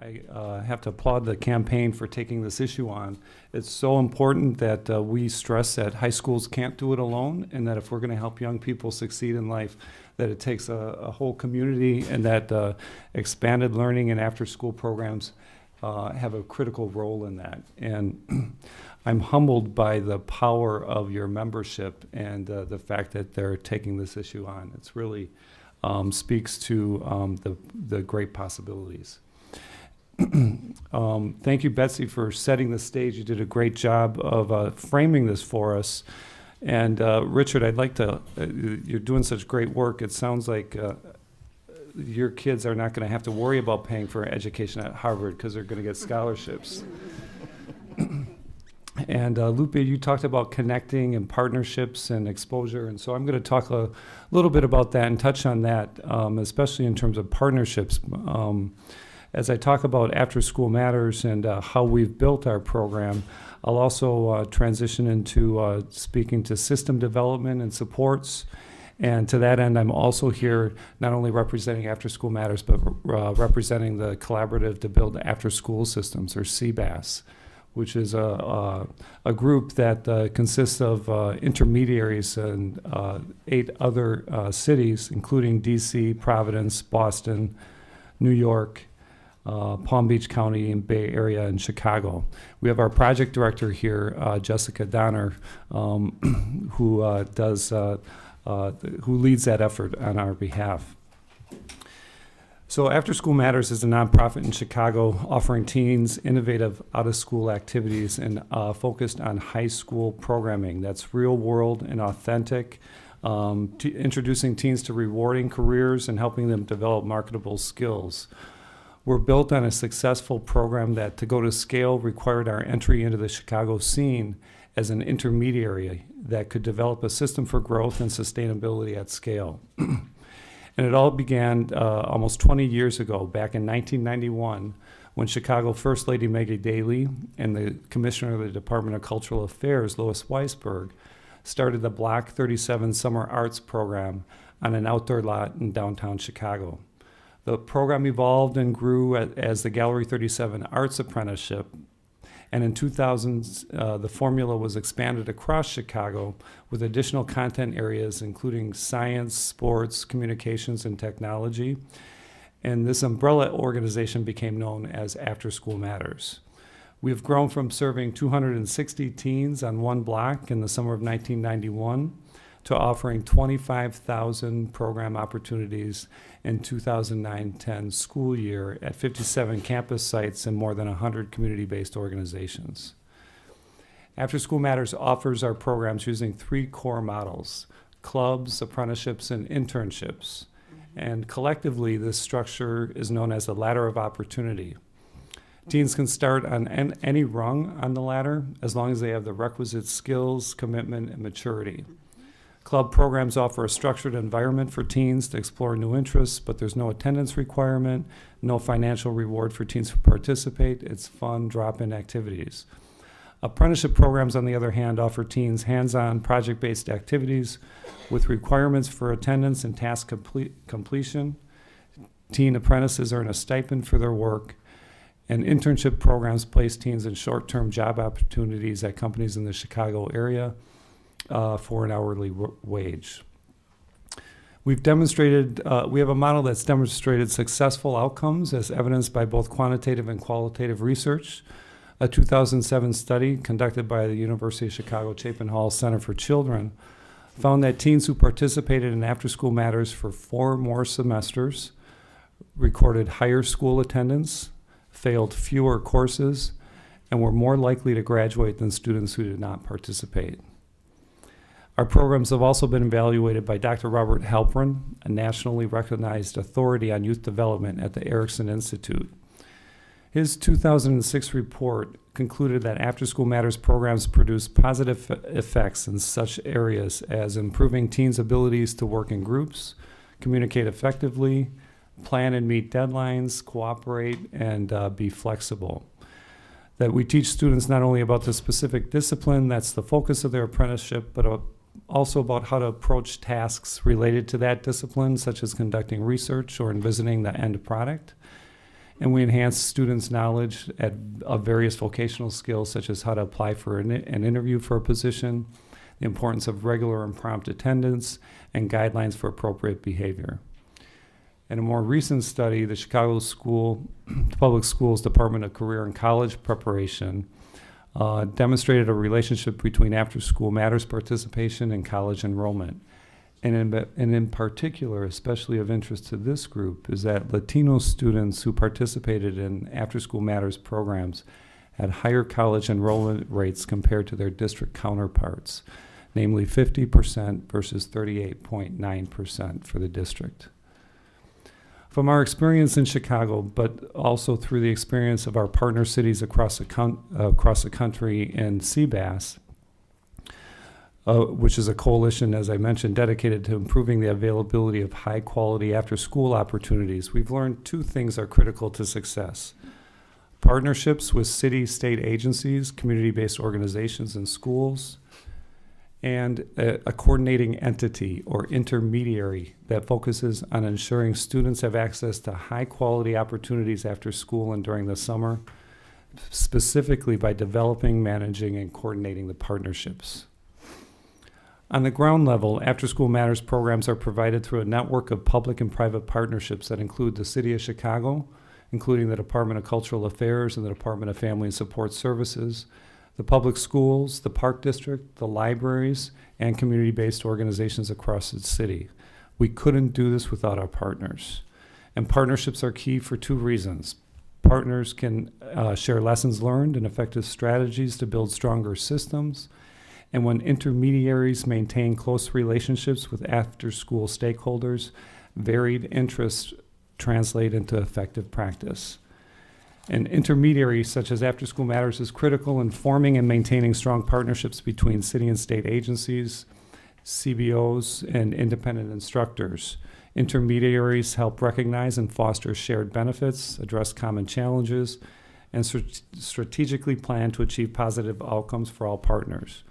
I have to applaud the campaign for taking this issue on. It's so important that we stress that high schools can't do it alone, and that if we're going to help young people succeed in life, that it takes a whole community, and that expanded learning and after-school programs have a critical role in that. And I'm humbled by the power of your membership and the fact that they're taking this issue on. It's really speaks to the great possibilities. Thank you, Betsy, for setting the stage. You did a great job of framing this for us. And Richard, I'd like to, you're doing such great work. It sounds like your kids are not going to have to worry about paying for education at Harvard because they're going to get scholarships. And Lupe, you talked about connecting and partnerships and exposure, and so I'm going to talk a little bit about that and touch on that, especially in terms of partnerships. As I talk about After School Matters and how we've built our program, I'll also transition into speaking to system development and supports. And to that end, I'm also here not only representing After School Matters, but representing the Collaborative to Build After School Systems, or CBAS, which is a group that consists of intermediaries in 8 other cities, including DC, Providence, Boston, New York, Palm Beach County, and Bay Area, and Chicago. We have our project director here, Jessica Donner, who leads that effort on our behalf. So After School Matters is a nonprofit in Chicago offering teens innovative out-of-school activities and focused on high school programming that's real world and authentic, introducing teens to rewarding careers and helping them develop marketable skills. We're built on a successful program that, to go to scale, required our entry into the Chicago scene as an intermediary that could develop a system for growth and sustainability at scale. And it all began almost 20 years ago, back in 1991, when Chicago First Lady Maggie Daley and the Commissioner of the Department of Cultural Affairs, Lois Weisberg, started the Block 37 Summer Arts Program on an outdoor lot in downtown Chicago. The program evolved and grew as the Gallery 37 Arts Apprenticeship, and in 2000, the formula was expanded across Chicago with additional content areas including science, sports, communications, and technology. And this umbrella organization became known as After School Matters. We've grown from serving 260 teens on one block in the summer of 1991 to offering 25,000 program opportunities in 2009-10 school year at 57 campus sites and more than 100 community-based organizations. After School Matters offers our programs using 3 core models: clubs, apprenticeships, and internships. And collectively, this structure is known as the ladder of opportunity. Teens can start on any rung on the ladder as long as they have the requisite skills, commitment, and maturity. Club programs offer a structured environment for teens to explore new interests, but there's no attendance requirement, no financial reward for teens who participate. It's fun, drop-in activities. Apprenticeship programs, on the other hand, offer teens hands-on project-based activities with requirements for attendance and task completion. Teen apprentices earn a stipend for their work, and internship programs place teens in short-term job opportunities at companies in the Chicago area for an hourly wage. We've demonstrated, we have a model that's demonstrated successful outcomes as evidenced by both quantitative and qualitative research. A 2007 study conducted by the University of Chicago Chapin Hall Center for Children found that teens who participated in After School Matters for 4 more semesters recorded higher school attendance, failed fewer courses, and were more likely to graduate than students who did not participate. Our programs have also been evaluated by Dr. Robert Halpern, a nationally recognized authority on youth development at the Erickson Institute. His 2006 report concluded that After School Matters programs produce positive effects in such areas as improving teens' abilities to work in groups, communicate effectively, plan and meet deadlines, cooperate, and be flexible. That we teach students not only about the specific discipline that's the focus of their apprenticeship, but also about how to approach tasks related to that discipline, such as conducting research or envisioning the end product. And we enhance students' knowledge of various vocational skills, such as how to apply for an interview for a position, the importance of regular and prompt attendance, and guidelines for appropriate behavior. In a more recent study, the Chicago Public Schools Department of Career and College Preparation demonstrated a relationship between after-school matters participation and college enrollment. And in particular, especially of interest to this group, is that Latino students who participated in after-school matters programs had higher college enrollment rates compared to their district counterparts, namely 50% versus 38.9% for the district. From our experience in Chicago, but also through the experience of our partner cities across the country in CBAS, which is a coalition, as I mentioned, dedicated to improving the availability of high-quality after-school opportunities, we've learned two things are critical to success: partnerships with city, state agencies, community-based organizations, and schools, and a coordinating entity or intermediary that focuses on ensuring students have access to high-quality opportunities after school and during the summer, specifically by developing, managing, and coordinating the partnerships. On the ground level, After-School Matters programs are provided through a network of public and private partnerships that include the City of Chicago, including the Department of Cultural Affairs and the Department of Family and Support Services, the public schools, the Park District, the libraries, and community-based organizations across the city. We couldn't do this without our partners. And partnerships are key for two reasons. Partners can share lessons learned and effective strategies to build stronger systems. And when intermediaries maintain close relationships with after-school stakeholders, varied interests translate into effective practice. An intermediary such as After-School Matters is critical in forming and maintaining strong partnerships between city and state agencies, CBOs, and independent instructors. Intermediaries help recognize and foster shared benefits, address common challenges, and strategically plan to achieve positive outcomes for all partners.